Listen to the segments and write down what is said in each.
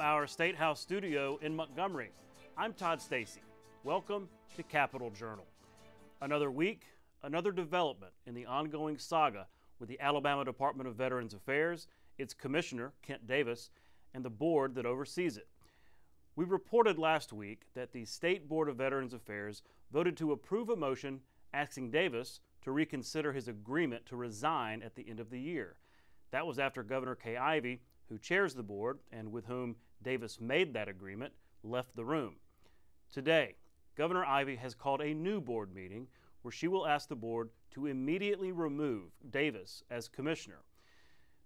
From our State House studio in Montgomery, I'm Todd Stacy. Welcome to Capitol Journal. Another week, another development in the ongoing saga with the Alabama Department of Veterans Affairs, its commissioner, Kent Davis, and the board that oversees it. We reported last week that the State Board of Veterans Affairs voted to approve a motion asking Davis to reconsider his agreement to resign at the end of the year. That was after Governor Kay Ivey, who chairs the board and with whom Davis made that agreement, left the room. Today, Governor Ivey has called a new board meeting where she will ask the board to immediately remove Davis as commissioner.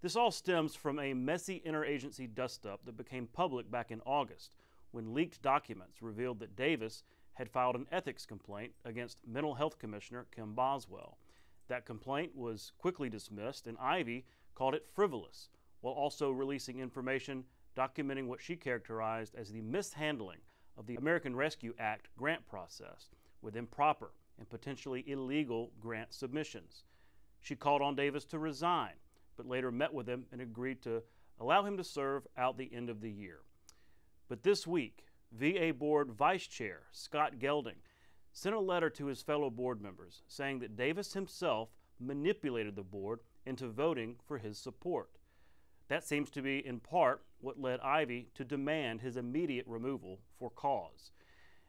This all stems from a messy interagency dust-up that became public back in August when leaked documents revealed that Davis had filed an ethics complaint against Mental Health Commissioner Kim Boswell. That complaint was quickly dismissed, and Ivey called it frivolous, while also releasing information documenting what she characterized as the mishandling of the American Rescue Act grant process with improper and potentially illegal grant submissions. She called on Davis to resign, but later met with him and agreed to allow him to serve out the end of the year. But this week, VA Board Vice Chair Scott Gelding sent a letter to his fellow board members saying that Davis himself manipulated the board into voting for his support. That seems to be, in part, what led Ivey to demand his immediate removal for cause.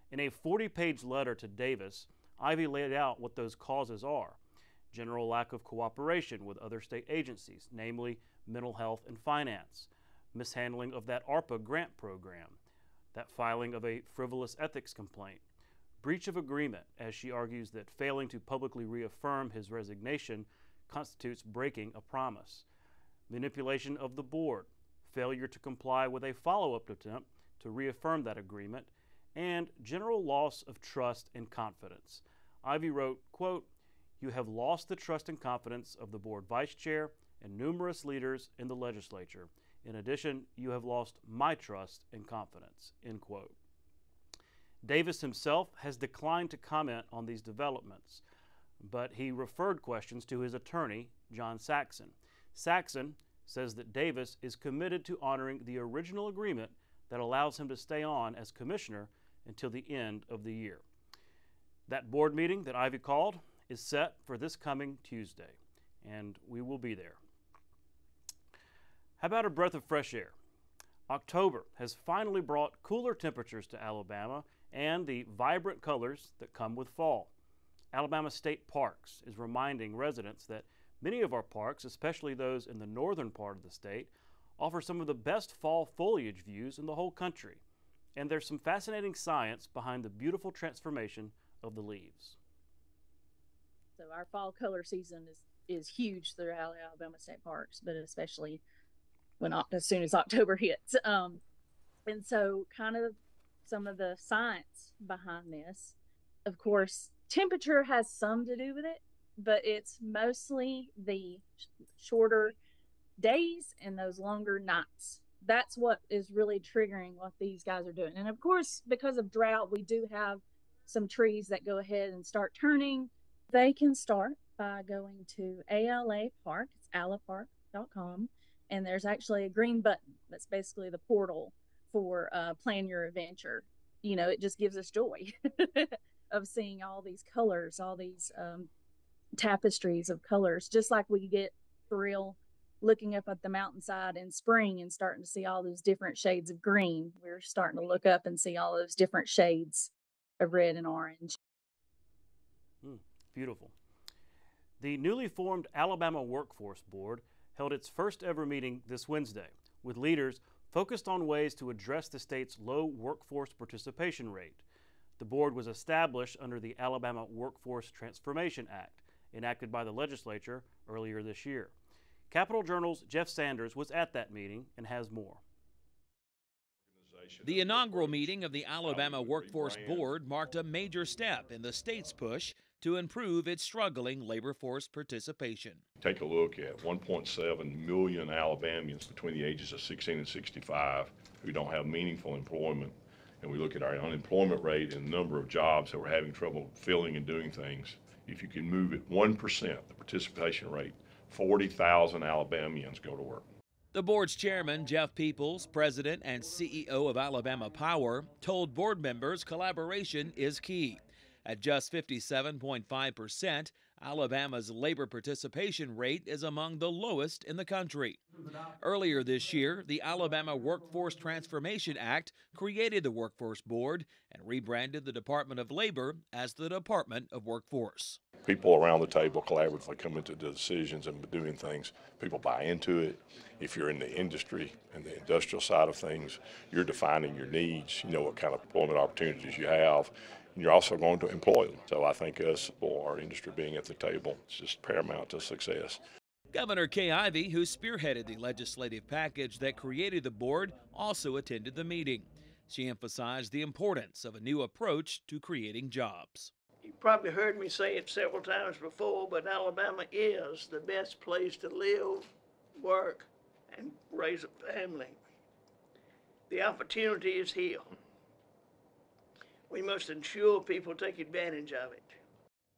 In a 40-page letter to Davis, Ivey laid out what those causes are: general lack of cooperation with other state agencies, namely mental health and finance, mishandling of that ARPA grant program, that filing of a frivolous ethics complaint, breach of agreement, as she argues that failing to publicly reaffirm his resignation constitutes breaking a promise, manipulation of the board, failure to comply with a follow-up attempt to reaffirm that agreement, and general loss of trust and confidence. Ivey wrote, quote, "You have lost the trust and confidence of the board vice chair and numerous leaders in the legislature. In addition, you have lost my trust and confidence," end quote. Davis himself has declined to comment on these developments, but he referred questions to his attorney, John Saxon. Saxon says that Davis is committed to honoring the original agreement that allows him to stay on as commissioner until the end of the year. That board meeting that Ivey called is set for this coming Tuesday, and we will be there. How about a breath of fresh air? October has finally brought cooler temperatures to Alabama and the vibrant colors that come with fall. Alabama State Parks is reminding residents that many of our parks, especially those in the northern part of the state, offer some of the best fall foliage views in the whole country. And there's some fascinating science behind the beautiful transformation of the leaves. So our fall color season is huge throughout Alabama State Parks, but especially as soon as October hits. And so kind of some of the science behind this, of course, temperature has some to do with it, but it's mostly the shorter days and those longer nights. That's what is really triggering what these guys are doing. And of course, because of drought, we do have some trees that go ahead and start turning. They can start by going to ALA Park, it's alapark.com, and there's actually a green button that's basically the portal for Plan Your Adventure. You know, it just gives us joy of seeing all these colors, all these tapestries of colors, just like we get for real looking up at the mountainside in spring and starting to see all those different shades of green. We're starting to look up and see all those different shades of red and orange. Beautiful. The newly formed Alabama Workforce Board held its first ever meeting this Wednesday with leaders focused on ways to address the state's low workforce participation rate. The board was established under the Alabama Workforce Transformation Act, enacted by the legislature earlier this year. Capitol Journal's Jeff Sanders was at that meeting and has more. The inaugural meeting of the Alabama Workforce Board marked a major step in the state's push to improve its struggling labor force participation. Take a look at 1.7 million Alabamians between the ages of 16 and 65 who don't have meaningful employment. And we look at our unemployment rate and the number of jobs that we're having trouble filling and doing things. If you can move it 1%, the participation rate, 40,000 Alabamians go to work. The board's chairman, Jeff Peoples, president and CEO of Alabama Power, told board members collaboration is key. At just 57.5%, Alabama's labor participation rate is among the lowest in the country. Earlier this year, the Alabama Workforce Transformation Act created the Workforce Board and rebranded the Department of Labor as the Department of Workforce. People around the table collaboratively come into the decisions and doing things. People buy into it. If you're in the industry and the industrial side of things, you're defining your needs. You know what kind of employment opportunities you have. And you're also going to employ them. So I think us, or our industry being at the table, is just paramount to success. Governor Kay Ivey, who spearheaded the legislative package that created the board, also attended the meeting. She emphasized the importance of a new approach to creating jobs. You probably heard me say it several times before, but Alabama is the best place to live, work, and raise a family. The opportunity is here. We must ensure people take advantage of it.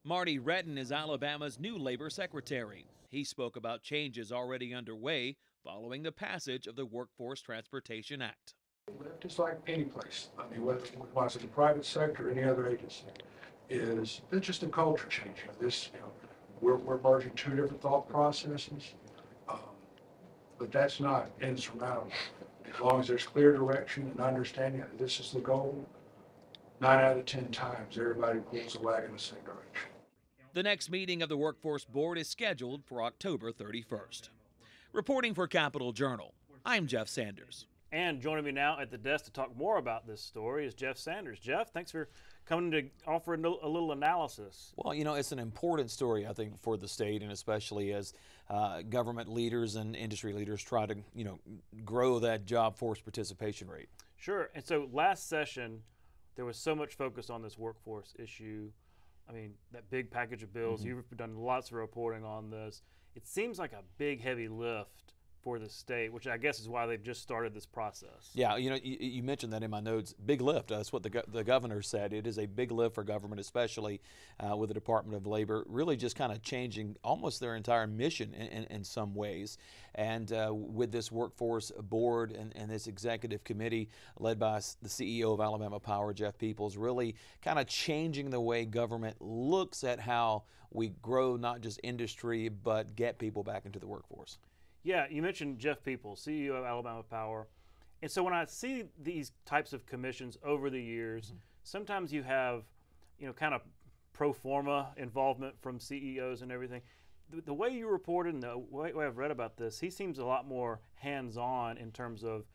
Marty Retton is Alabama's new labor secretary. He spoke about changes already underway following the passage of the Workforce Transportation Act. Just like any place, I mean, whether it's the private sector or any other agency, it's just a culture change. We're merging two different thought processes, but that's not insurmountable. As long as there's clear direction and understanding that this is the goal, 9 out of 10 times everybody pulls the wagon in the same direction. The next meeting of the Workforce Board is scheduled for October 31st. Reporting for Capital Journal, I'm Jeff Sanders. And joining me now at the desk to talk more about this story is Jeff Sanders. Jeff, thanks for coming to offer a little analysis. Well, you know, it's an important story, I think, for the state, and especially as government leaders and industry leaders try to, grow that job force participation rate. Sure. And so last session, there was so much focus on this workforce issue. I mean, that big package of bills, you've done lots of reporting on this. It seems like a big, heavy lift for the state, which I guess is why they've just started this process. Yeah, you mentioned that in my notes. Big lift. That's what the governor said. It is a big lift for government, especially with the Department of Labor, really just kind of changing almost their entire mission in some ways. And with this workforce board and this executive committee led by the CEO of Alabama Power, Jeff Peoples, really kind of changing the way government looks at how we grow not just industry, but get people back into the workforce. Yeah, you mentioned Jeff Peoples, CEO of Alabama Power. And so when I see these types of commissions over the years, sometimes you have, kind of pro forma involvement from CEOs and everything. The way you reported and the way I've read about this, he seems a lot more hands-on in terms of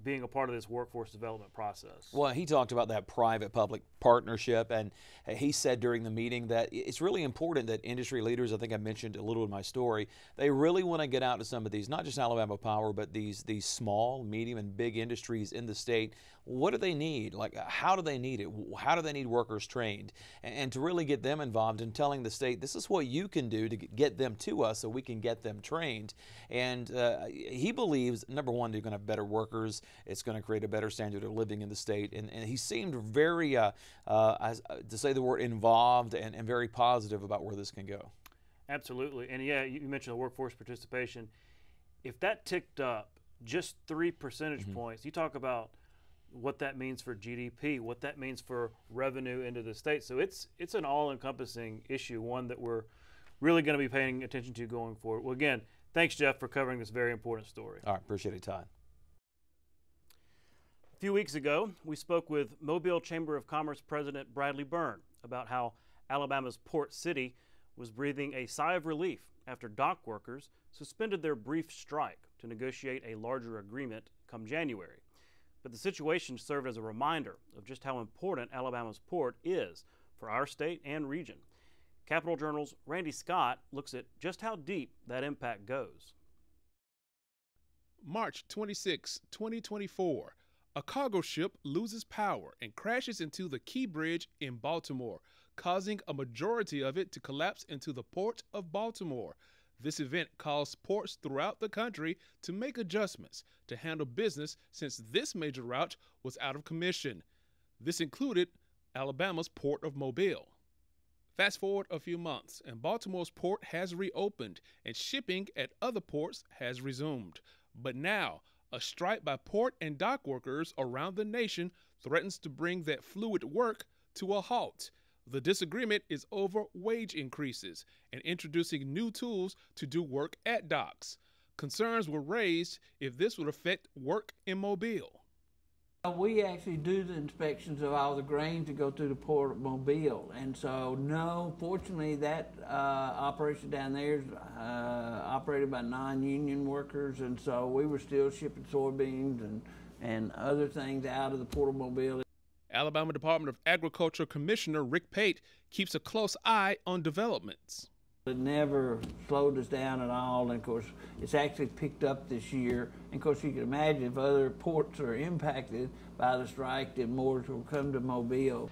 being a part of this workforce development process. Well, he talked about that private-public partnership, and he said during the meeting that it's really important that industry leaders, I think I mentioned a little in my story, they really want to get out to some of these, not just Alabama Power, but these small, medium, and big industries in the state. What do they need? Like, how do they need it? How do they need workers trained? And to really get them involved in telling the state, this is what you can do to get them to us so we can get them trained. And he believes, number one, they're going to have better workers. It's going to create a better standard of living in the state. And he seemed very, to say the word, involved and very positive about where this can go. Absolutely. And yeah, you mentioned the workforce participation. If that ticked up just 3 percentage points, you talk about what that means for GDP, what that means for revenue into the state. So it's an all-encompassing issue, one that we're really going to be paying attention to going forward. Well, again, thanks, Jeff, for covering this very important story. All right, appreciate it, Todd. A few weeks ago, we spoke with Mobile Chamber of Commerce President Bradley Byrne about how Alabama's Port City was breathing a sigh of relief after dock workers suspended their brief strike to negotiate a larger agreement come January. But the situation served as a reminder of just how important Alabama's port is for our state and region. Capital Journal's Randy Scott looks at just how deep that impact goes. March 26, 2024, a cargo ship loses power and crashes into the Key Bridge in Baltimore, causing a majority of it to collapse into the Port of Baltimore. This event caused ports throughout the country to make adjustments to handle business since this major route was out of commission. This included Alabama's Port of Mobile. Fast forward a few months, and Baltimore's port has reopened, and shipping at other ports has resumed. But now, a strike by port and dock workers around the nation threatens to bring that fluid work to a halt. The disagreement is over wage increases and introducing new tools to do work at docks. Concerns were raised if this would affect work in Mobile. We actually do the inspections of all the grains that go through the Port of Mobile, and so no, fortunately that operation down there is operated by non-union workers, and so we were still shipping soybeans and other things out of the Port of Mobile. Alabama Department of Agriculture Commissioner Rick Pate keeps a close eye on developments. It never slowed us down at all, and of course it's actually picked up this year. And of course you can imagine if other ports are impacted by the strike, then more will come to Mobile.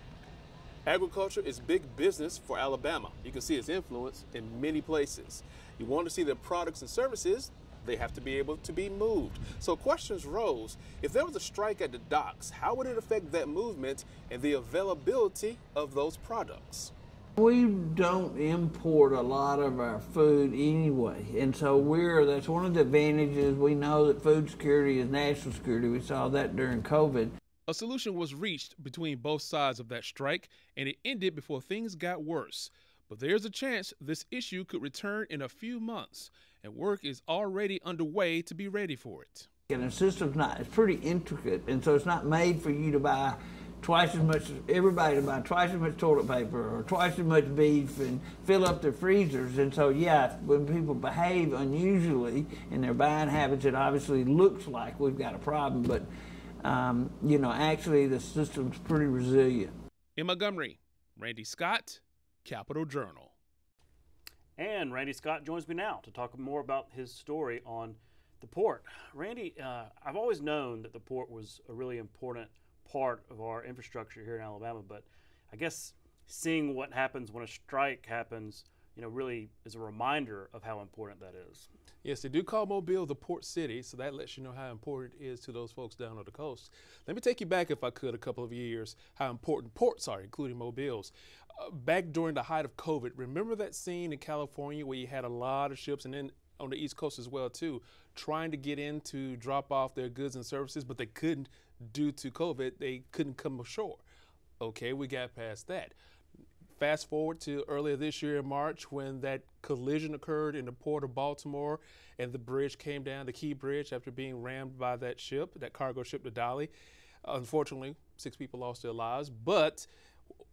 Agriculture is big business for Alabama. You can see its influence in many places. You want to see their products and services, they have to be able to be moved. So questions rose. If there was a strike at the docks, how would it affect that movement and the availability of those products? We don't import a lot of our food anyway, and so that's one of the advantages. We know that food security is national security. We saw that during COVID. A solution was reached between both sides of that strike, and it ended before things got worse. But there's a chance this issue could return in a few months, and work is already underway to be ready for it. And the system's it's pretty intricate, and so it's not made for you to buy twice as much, everybody to buy twice as much toilet paper or twice as much beef and fill up their freezers. And so, yeah, when people behave unusually in their buying habits, it obviously looks like we've got a problem. But, you know, actually the system's pretty resilient. In Montgomery, Randy Scott, Capital Journal. And Randy Scott joins me now to talk more about his story on the port. Randy, I've always known that the port was a really important part of our infrastructure here in Alabama, but I guess seeing what happens when a strike happens, you know, really is a reminder of how important that is. Yes, they do call Mobile the port city, so that lets you know how important it is to those folks down on the coast. Let me take you back, if I could, a couple of years, how important ports are, including Mobile's. Back during the height of COVID, remember that scene in California where you had a lot of ships, and then on the East Coast as well too, trying to get in to drop off their goods and services, but they couldn't due to COVID. They couldn't come ashore. Okay, we got past that. Fast forward to earlier this year in March when that collision occurred in the port of Baltimore and the bridge came down, the Key Bridge, after being rammed by that ship, that cargo ship, the Dolly. Unfortunately, 6 people lost their lives, but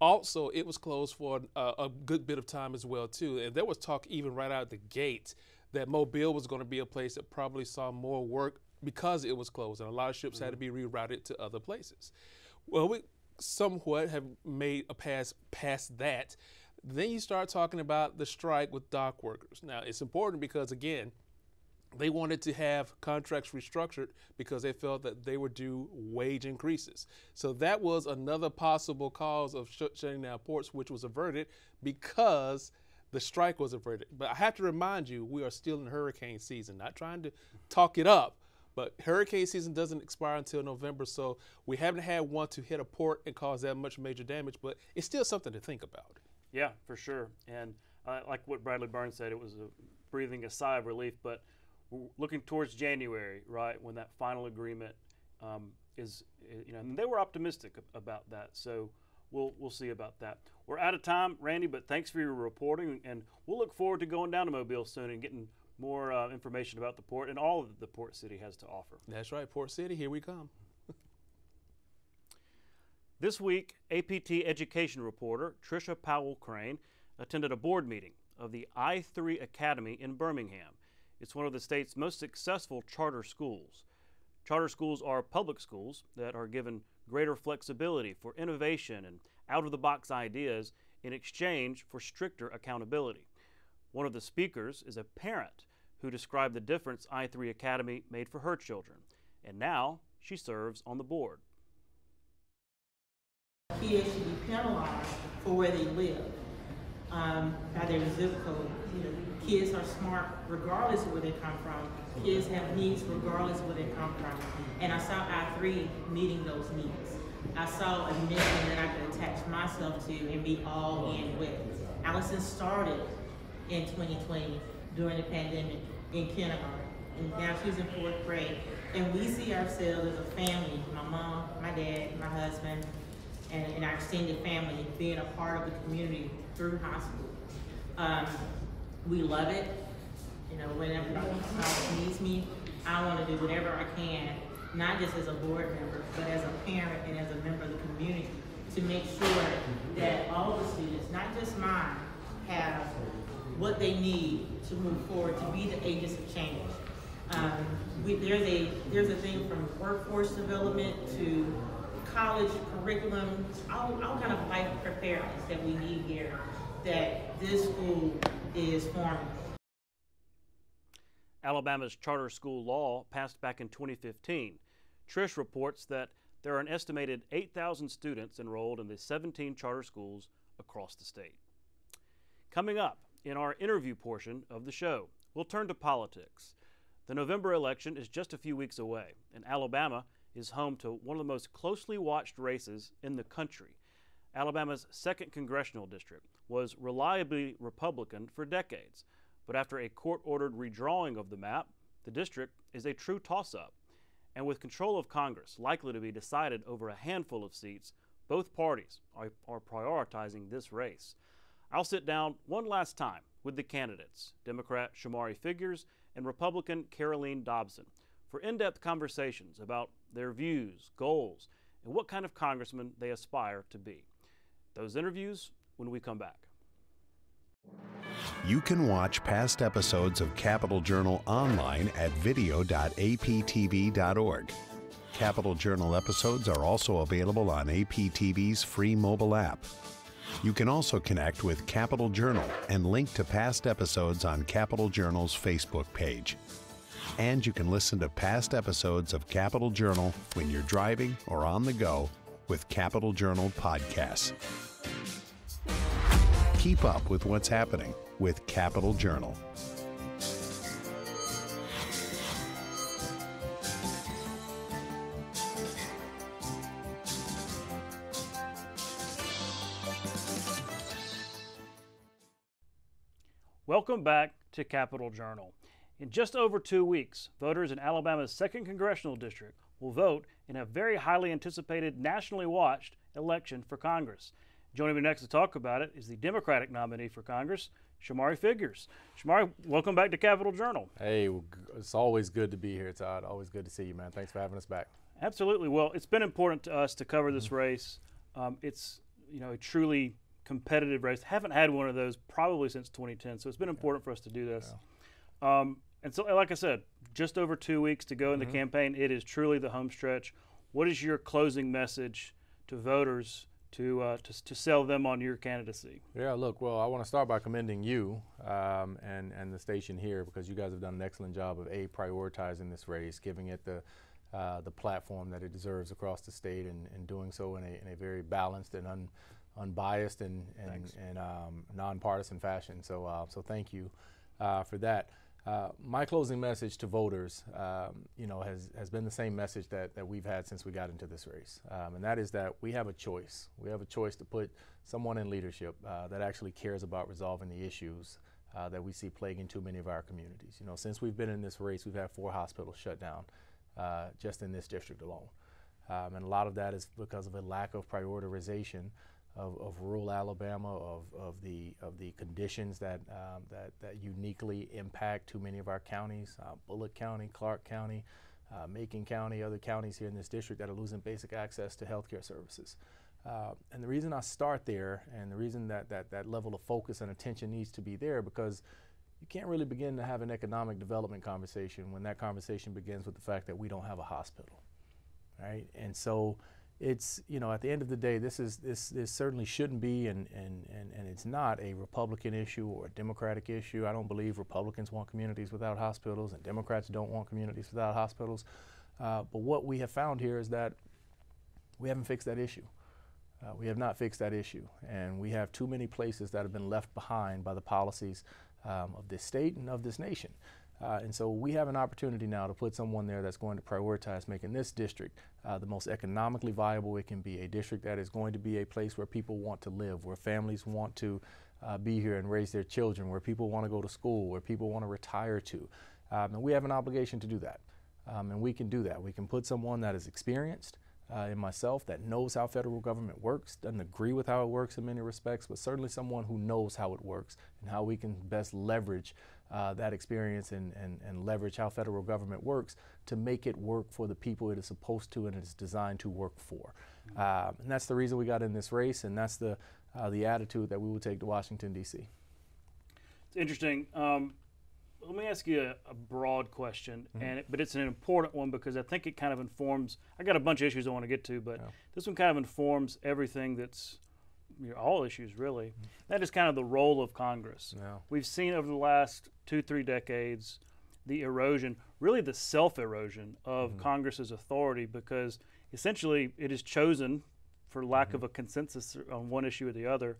also it was closed for a good bit of time as well too. And there was talk even right out the gate that Mobile was going to be a place that probably saw more work because it was closed, and a lot of ships had to be rerouted to other places. Well, we somewhat have made a pass past that. Then you start talking about the strike with dock workers. Now, it's important because, again, they wanted to have contracts restructured because they felt that they were due wage increases. So that was another possible cause of shutting down ports, which was averted because the strike was averted. But I have to remind you, we are still in hurricane season, not trying to talk it up, but hurricane season doesn't expire until November, so we haven't had one to hit a port and cause that much major damage, but it's still something to think about. Yeah, for sure. And like what Bradley Burns said, it was breathing a sigh of relief, but we're looking towards January, right, when that final agreement is, you know, and they were optimistic about that, so we'll see about that. We're out of time, Randy, but thanks for your reporting, and we'll look forward to going down to Mobile soon and getting more information about the port and all that the Port City has to offer. That's right, Port City, here we come. This week, APT education reporter Tricia Powell-Crane attended a board meeting of the I3 Academy in Birmingham. It's one of the state's most successful charter schools. Charter schools are public schools that are given greater flexibility for innovation and out-of-the-box ideas in exchange for stricter accountability. One of the speakers is a parent who described the difference I3 Academy made for her children, and now she serves on the board. Kids should be penalized for where they live by their zip code. You know, kids are smart regardless of where they come from. Kids have needs regardless of where they come from. And I saw I3 meeting those needs. I saw a mission that I could attach myself to and be all in with. Allison started in 2020 during the pandemic in kindergarten. and now she's in 4th grade. And we see ourselves as a family, my mom, my dad, my husband, and our extended family being a part of the community through high school. We love it. You know, whenever Dr. needs me, I want to do whatever I can, not just as a board member, but as a parent and as a member of the community, to make sure that all the students, not just mine, have what they need to move forward, to be the agents of change. There's a thing from workforce development to college curriculum, all kind of life preparedness that we need here, that this school is forming. Alabama's charter school law passed back in 2015. Trish reports that there are an estimated 8,000 students enrolled in the 17 charter schools across the state. Coming up in our interview portion of the show, we'll turn to politics. The November election is just a few weeks away, and Alabama is home to one of the most closely watched races in the country. Alabama's 2nd congressional district was reliably Republican for decades, but after a court-ordered redrawing of the map, the district is a true toss-up. And with control of Congress likely to be decided over a handful of seats, both parties are prioritizing this race. I'll sit down one last time with the candidates, Democrat Shomari Figures and Republican Caroleene Dobson, for in-depth conversations about their views, goals, and what kind of congressman they aspire to be. Those interviews when we come back. You can watch past episodes of Capital Journal online at video.aptv.org. Capital Journal episodes are also available on APTV's free mobile app. You can also connect with Capital Journal and link to past episodes on Capital Journal's Facebook page. And you can listen to past episodes of Capital Journal when you're driving or on the go with Capital Journal podcasts. Keep up with what's happening with Capital Journal. Welcome back to Capital Journal. In just over 2 weeks, voters in Alabama's 2nd congressional district will vote in a very highly anticipated, nationally watched election for Congress. Joining me next to talk about it is the Democratic nominee for Congress, Shomari Figures. Shomari, welcome back to Capital Journal. Hey, it's always good to be here, Todd. Always good to see you, man. Thanks for having us back. Absolutely. Well, it's been important to us to cover this race. It's a truly competitive race. Haven't had one of those probably since 2010, so it's been important for us to do this. Yeah. And so, like I said, just over 2 weeks to go in the campaign. It is truly the home stretch. What is your closing message to voters to sell them on your candidacy? Yeah, look, well, I want to start by commending you and the station here, because you guys have done an excellent job of prioritizing this race, giving it the platform that it deserves across the state, and doing so in a very balanced and unbiased and nonpartisan fashion. So thank you for that. My closing message to voters, has been the same message that we've had since we got into this race, and that is that we have a choice. We have a choice to put someone in leadership that actually cares about resolving the issues that we see plaguing too many of our communities. Since we've been in this race, we've had 4 hospitals shut down just in this district alone, and a lot of that is because of a lack of prioritization of rural Alabama, of the conditions that uniquely impact too many of our counties, Bullock County, Clark County, Macon County, other counties here in this district that are losing basic access to healthcare services. And the reason I start there, and the reason that level of focus and attention needs to be there, because you can't really begin to have an economic development conversation when that conversation begins with the fact that we don't have a hospital, right? And so it's, at the end of the day, this certainly shouldn't be, and it's not a Republican issue or a Democratic issue. I don't believe Republicans want communities without hospitals, and Democrats don't want communities without hospitals. But what we have found here is that we haven't fixed that issue. We have not fixed that issue, and we have too many places that have been left behind by the policies of this state and of this nation. And so we have an opportunity now to put someone there that's going to prioritize making this district the most economically viable it can be, a district that is going to be a place where people want to live, where families want to be here and raise their children, where people want to go to school, where people want to retire to. And we have an obligation to do that. And we can do that. We can put someone that is experienced in myself, that knows how federal government works, doesn't agree with how it works in many respects, but certainly someone who knows how it works and how we can best leverage that experience and leverage how federal government works to make it work for the people it is supposed to and it is designed to work for. And that's the reason we got in this race, and that's the attitude that we will take to Washington, D.C. It's interesting. Let me ask you a broad question, but it's an important one because I think it kind of informs. I got a bunch of issues I want to get to, but this one kind of informs everything that's all issues really. That is kind of the role of Congress. We've seen over the last 2-3 decades the erosion, really the self-erosion of Congress's authority, because essentially it is chosen, for lack of a consensus on one issue or the other,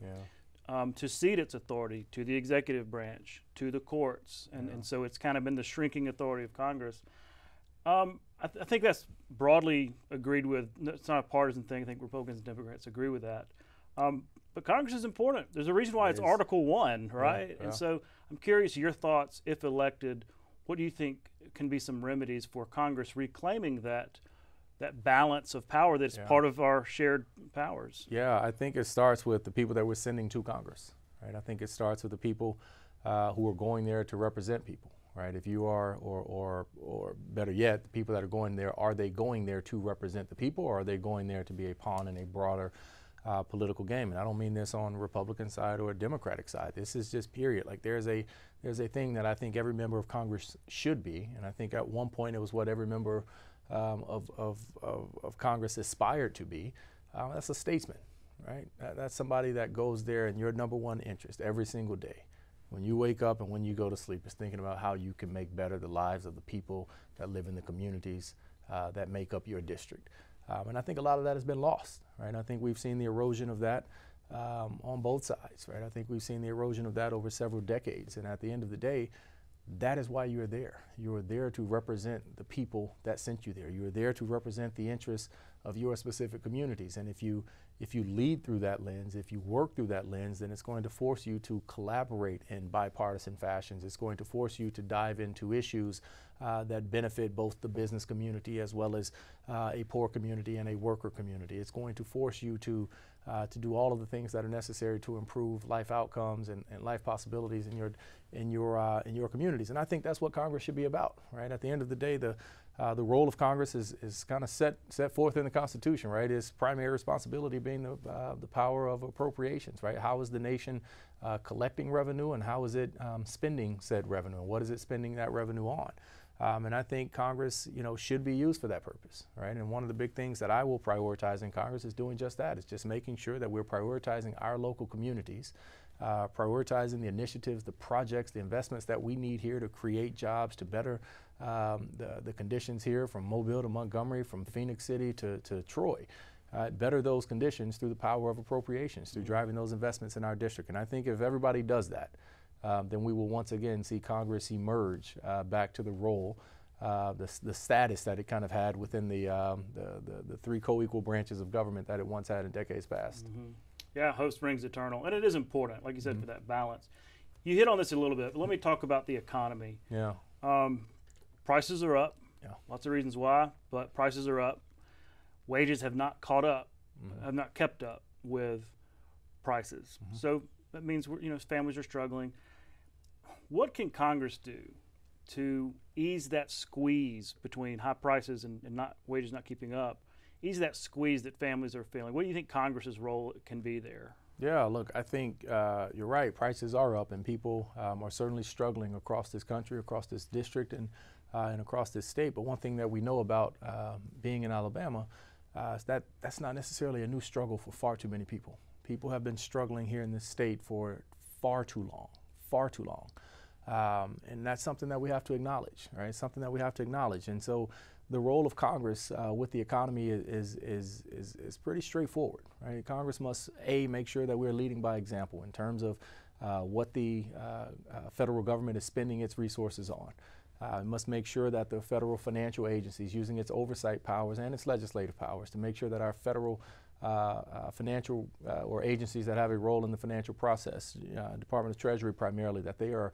to cede its authority to the executive branch, to the courts, and so it's kind of been the shrinking authority of Congress. I think that's broadly agreed with. It's not a partisan thing. I think Republicans and Democrats agree with that. But Congress is important. There's a reason why it's Article 1, right? And so I'm curious your thoughts, if elected, what do you think can be some remedies for Congress reclaiming that balance of power that's part of our shared powers? Yeah, I think it starts with the people that we're sending to Congress, right? I think it starts with the people who are going there to represent people, right? If you are, or better yet, the people that are going there, are they going there to represent the people, or are they going there to be a pawn in a broader political game? And I don't mean this on the Republican side or Democratic side. This is just period. Like there's a thing that I think every member of Congress should be, and I think at one point it was what every member of Congress aspired to be. That's a statesman, right? That's somebody that goes there and your number one interest every single day, when you wake up and when you go to sleep, is thinking about how you can make better the lives of the people that live in the communities that make up your district. And I think a lot of that has been lost, right? I think we've seen the erosion of that on both sides, right? I think we've seen the erosion of that over several decades. And at the end of the day, that is why you're there. You are there to represent the people that sent you there. You are there to represent the interests of your specific communities. And if you lead through that lens, if you work through that lens, then it's going to force you to collaborate in bipartisan fashions. It's going to force you to dive into issues that benefit both the business community as well as a poor community and a worker community. It's going to force you to do all of the things that are necessary to improve life outcomes and life possibilities in your communities. And I think that's what Congress should be about, right? At the end of the day, the role of Congress is kind of set forth in the Constitution, right? Its primary responsibility being the power of appropriations, right? How is the nation collecting revenue, and how is it spending said revenue, and what is it spending that revenue on? And I think Congress, should be used for that purpose, right? And one of the big things that I will prioritize in Congress is doing just that. It's just making sure that we're prioritizing our local communities, prioritizing the initiatives, the projects, the investments that we need here to create jobs, to better the conditions here from Mobile to Montgomery, from Phoenix City to Troy. Better those conditions through the power of appropriations, through driving those investments in our district. And I think if everybody does that, then we will once again see Congress emerge back to the role, the status that it kind of had within the three co-equal branches of government that it once had in decades past. Yeah, hope springs eternal. And it is important, like you said, for that balance. You hit on this a little bit, but let me talk about the economy. Yeah. Prices are up. Lots of reasons why, but prices are up. Wages have not caught up, have not kept up with prices. So that means families are struggling. What can Congress do to ease that squeeze between high prices and wages not keeping up? Ease that squeeze that families are feeling. What do you think Congress's role can be there? Yeah, look, I think you're right. Prices are up, and people are certainly struggling across this country, across this district, and across this state. But one thing that we know about being in Alabama is that that's not necessarily a new struggle for far too many people. People have been struggling here in this state for far too long. And that's something that we have to acknowledge, right? Something that we have to acknowledge. And so the role of Congress with the economy is pretty straightforward, right? Congress must, make sure that we're leading by example in terms of what the federal government is spending its resources on. It must make sure that the federal financial agencies, using its oversight powers and its legislative powers, to make sure that our federal financial or agencies that have a role in the financial process, Department of Treasury primarily, that they are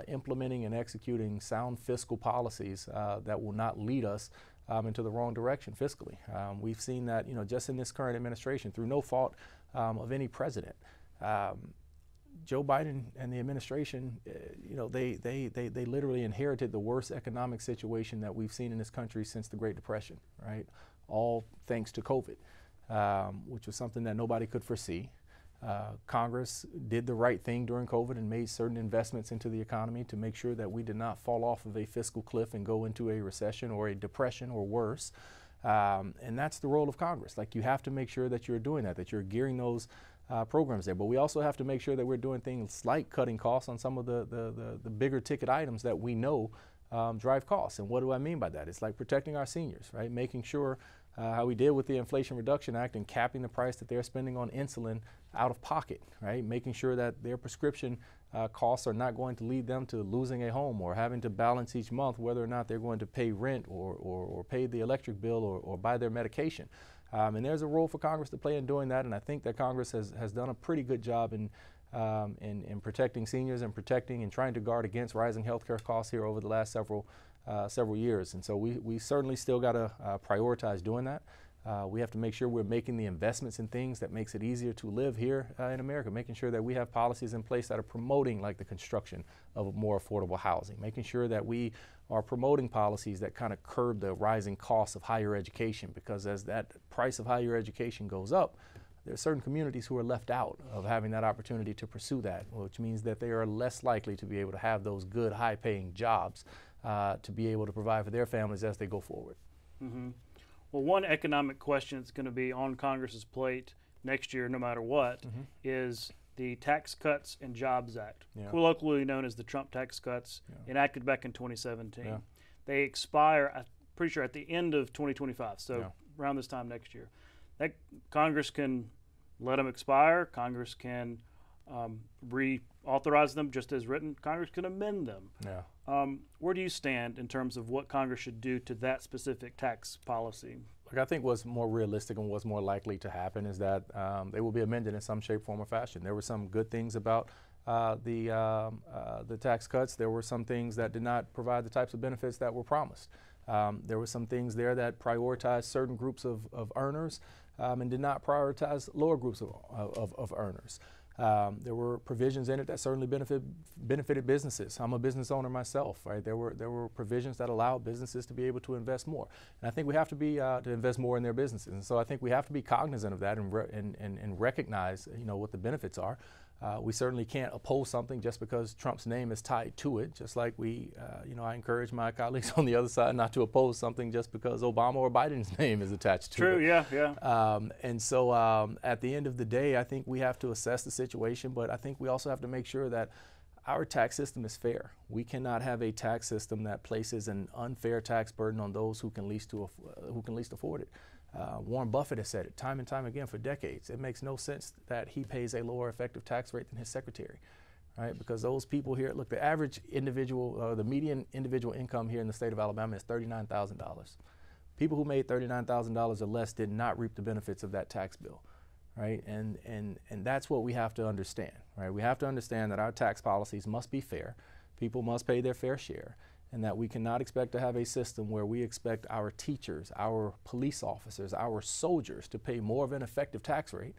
implementing and executing sound fiscal policies that will not lead us into the wrong direction fiscally. We've seen that, just in this current administration, through no fault of any president. Joe Biden and the administration, they literally inherited the worst economic situation that we've seen in this country since the Great Depression, right? All thanks to COVID, which was something that nobody could foresee. Congress did the right thing during COVID and made certain investments into the economy to make sure that we did not fall off of a fiscal cliff and go into a recession or a depression or worse. And that's the role of Congress. Like, you have to make sure that you're doing that you're gearing those programs there. But we also have to make sure that we're doing things like cutting costs on some of the bigger ticket items that we know drive costs. And what do I mean by that? It's like protecting our seniors, right? Making sure how we did with the Inflation Reduction Act and capping the price that they're spending on insulin out of pocket, right? Making sure that their prescription costs are not going to lead them to losing a home or having to balance each month whether or not they're going to pay rent or pay the electric bill or buy their medication. And there's a role for Congress to play in doing that, and I think that Congress has done a pretty good job in protecting seniors and protecting and trying to guard against rising healthcare costs here over the last several years. And so we certainly still got to prioritize doing that. We have to make sure we're making the investments in things that makes it easier to live here in America, making sure that we have policies in place that are promoting, like, the construction of more affordable housing, making sure that we are promoting policies that kind of curb the rising costs of higher education, because as that price of higher education goes up, there are certain communities who are left out of having that opportunity to pursue that, which means that they are less likely to be able to have those good, high-paying jobs to be able to provide for their families as they go forward. Mm-hmm. Well, one economic question that's going to be on Congress's plate next year, no matter what, is the Tax Cuts and Jobs Act, colloquially known as the Trump tax cuts, enacted back in 2017. Yeah. They expire, I'm pretty sure, at the end of 2025, so around this time next year. Congress can let them expire. Congress can reauthorize them just as written. Congress can amend them. Yeah. Where do you stand in terms of what Congress should do to that specific tax policy? Look, I think what's more realistic and what's more likely to happen is that they will be amended in some shape, form, or fashion. There were some good things about the tax cuts. There were some things that did not provide the types of benefits that were promised. There were some things there that prioritized certain groups of earners and did not prioritize lower groups of earners. There were provisions in it that certainly benefited businesses. I'm a business owner myself, right? There were provisions that allowed businesses to be able to invest more, and I think we have to be to invest more in their businesses. And so I think we have to be cognizant of that and recognize, what the benefits are. We certainly can't oppose something just because Trump's name is tied to it, just like I encourage my colleagues on the other side not to oppose something just because Obama or Biden's name is attached to it. True, yeah. And so at the end of the day, I think we have to assess the situation, but I think we also have to make sure that our tax system is fair. We cannot have a tax system that places an unfair tax burden on those who can least afford it. Warren Buffett has said it time and time again for decades. It makes no sense that he pays a lower effective tax rate than his secretary, right? Because those people here, look, the average individual, the median individual income here in the state of Alabama is $39,000. People who made $39,000 or less did not reap the benefits of that tax bill, right? And that's what we have to understand, right? We have to understand that our tax policies must be fair. People must pay their fair share. And that we cannot expect to have a system where we expect our teachers, our police officers, our soldiers to pay more of an effective tax rate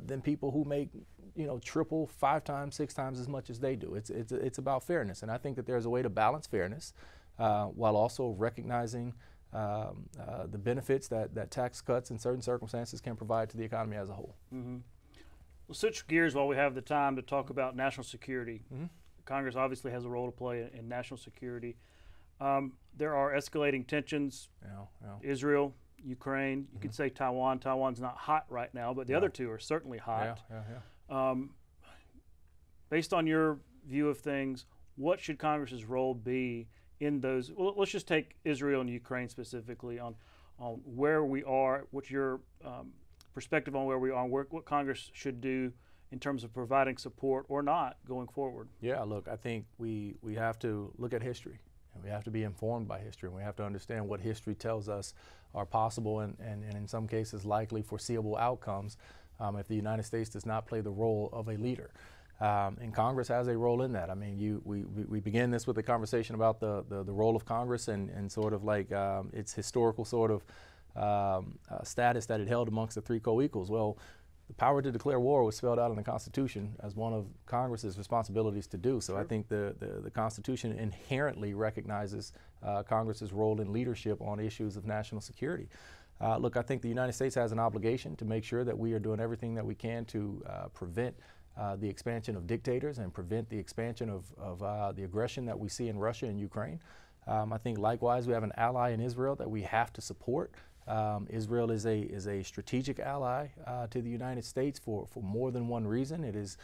than people who make, triple, 5 times, 6 times as much as they do. It's about fairness, and I think that there's a way to balance fairness while also recognizing the benefits that tax cuts in certain circumstances can provide to the economy as a whole. Mm-hmm. We'll switch gears while we have the time to talk about national security. Mm-hmm. Congress obviously has a role to play in national security. There are escalating tensions. Israel, Ukraine. You could say Taiwan. Taiwan's not hot right now, but the other two are certainly hot. Based on your view of things, what should Congress's role be in those? Well, let's just take Israel and Ukraine specifically on where we are. What's your perspective on where we are? What Congress should do in terms of providing support or not going forward? Yeah, look, I think we have to look at history, And we have to be informed by history, and we have to understand what history tells us are possible and in some cases likely foreseeable outcomes if the United States does not play the role of a leader. And Congress has a role in that. I mean, we begin this with a conversation about the role of Congress and sort of like its historical sort of status that it held amongst the three co-equals. Well, the power to declare war was spelled out in the Constitution as one of Congress's responsibilities to do. So sure. I think the Constitution inherently recognizes Congress's role in leadership on issues of national security. Look, I think the United States has an obligation to make sure that we are doing everything that we can to prevent the expansion of dictators and prevent the expansion of the aggression that we see in Russia and Ukraine. I think likewise we have an ally in Israel that we have to support. Israel is a strategic ally to the United States for more than one reason. It is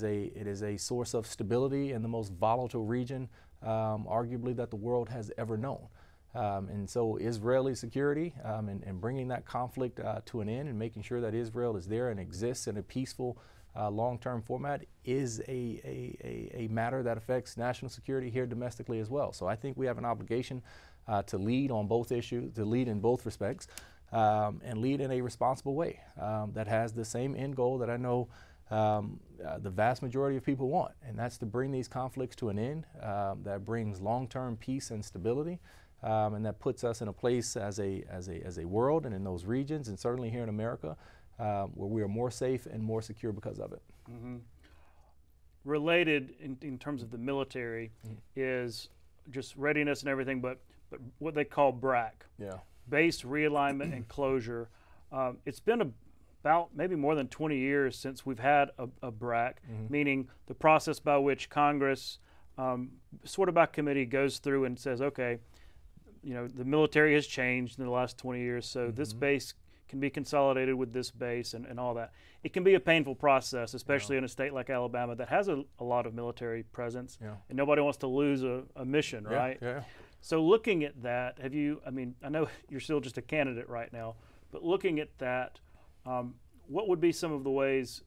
a source of stability in the most volatile region, arguably, that the world has ever known. And so Israeli security and bringing that conflict to an end and making sure that Israel is there and exists in a peaceful long-term format is a matter that affects national security here domestically as well. So I think we have an obligation to lead on both issues, to lead in both respects, and lead in a responsible way that has the same end goal that I know the vast majority of people want, and that's to bring these conflicts to an end, that brings long-term peace and stability, and that puts us in a place as a world and in those regions, and certainly here in America, where we are more safe and more secure because of it. Mm-hmm. Related in terms of the military is just readiness and everything, but what they call BRAC, base realignment and closure. It's been about maybe more than 20 years since we've had a BRAC, meaning the process by which Congress, sort of by committee, goes through and says, okay, you know, the military has changed in the last 20 years, so this base can be consolidated with this base and all that. It can be a painful process, especially in a state like Alabama that has a lot of military presence, and nobody wants to lose a mission, right? So looking at that, have you, I mean, I know you're still just a candidate right now, but looking at that, what would be some of the ways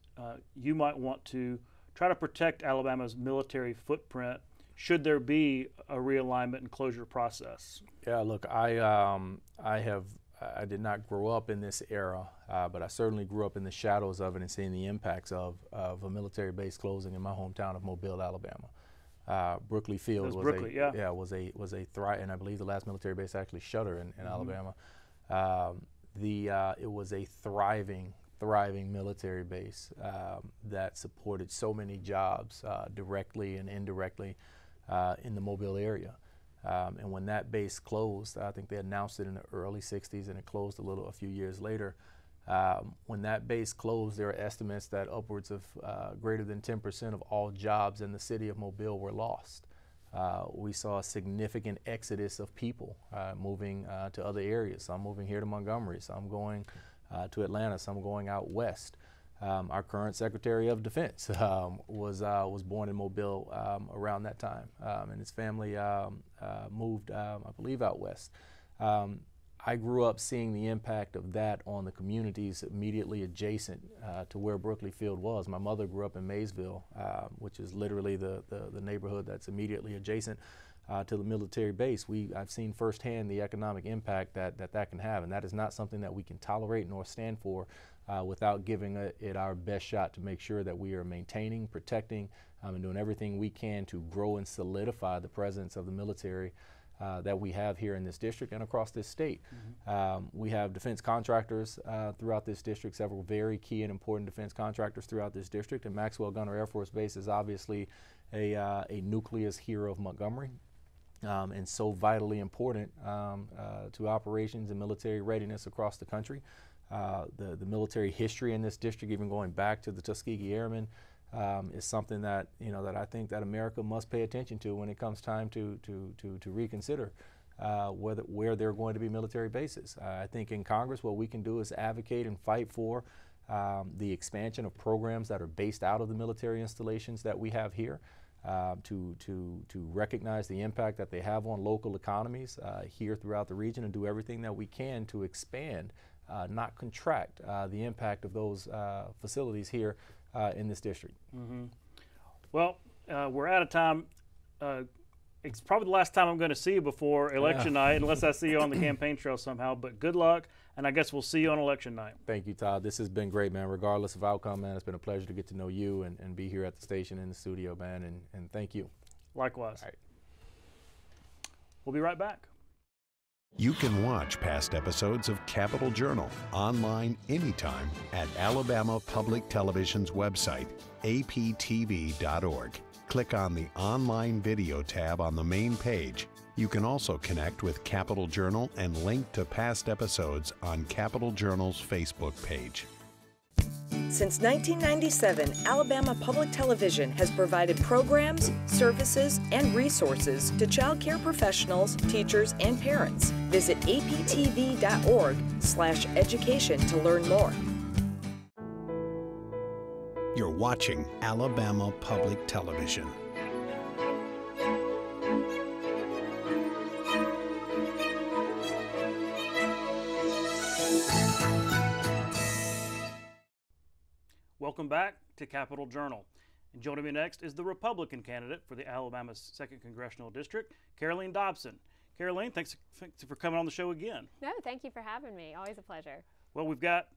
you might want to try to protect Alabama's military footprint should there be a realignment and closure process? Yeah, look, I did not grow up in this era, but I certainly grew up in the shadows of it and seeing the impacts of a military base closing in my hometown of Mobile, Alabama. Brookley Field was a thrive, and I believe the last military base actually shuttered in Alabama. It was a thriving military base that supported so many jobs directly and indirectly in the Mobile area. And when that base closed, I think they announced it in the early 60s and it closed a few years later. When that base closed, there are estimates that upwards of greater than 10% of all jobs in the city of Mobile were lost. We saw a significant exodus of people moving to other areas. Some moving here to Montgomery, some going to Atlanta, some going out west. Our current Secretary of Defense was born in Mobile around that time, and his family moved, I believe, out west. I grew up seeing the impact of that on the communities immediately adjacent to where Brookley Field was. My mother grew up in Maysville, which is literally the neighborhood that's immediately adjacent to the military base. I've seen firsthand the economic impact that can have, and that is not something that we can tolerate nor stand for without giving it our best shot to make sure that we are maintaining, protecting, and doing everything we can to grow and solidify the presence of the military that we have here in this district and across this state. We have defense contractors throughout this district, several very key and important defense contractors throughout this district, and Maxwell Gunter Air Force Base is obviously a nucleus here of Montgomery. And so vitally important to operations and military readiness across the country. The military history in this district, even going back to the Tuskegee Airmen, is something that that I think that America must pay attention to when it comes time to reconsider where there are going to be military bases. I think in Congress what we can do is advocate and fight for the expansion of programs that are based out of the military installations that we have here. To recognize the impact that they have on local economies here throughout the region, and do everything that we can to expand, not contract, the impact of those facilities here in this district. Well, we're out of time. it's probably the last time I'm going to see you before election night, unless I see you on the campaign trail somehow. But good luck, and I guess we'll see you on election night. Thank you, Todd. This has been great, man. Regardless of outcome, man, it's been a pleasure to get to know you and be here at the station in the studio, man, and thank you. Likewise. All right. We'll be right back. You can watch past episodes of Capital Journal online anytime at Alabama Public Television's website, aptv.org. Click on the Online Video tab on the main page. You can also connect with Capital Journal and link to past episodes on Capital Journal's Facebook page. Since 1997, Alabama Public Television has provided programs, services, and resources to child care professionals, teachers, and parents. Visit aptv.org/education to learn more. You're watching Alabama Public Television. Welcome back to Capital Journal. And joining me next is the Republican candidate for the Alabama's 2nd Congressional District, Caroleene Dobson. Caroleene, thanks for coming on the show again. No, thank you for having me. Always a pleasure. Well, we've got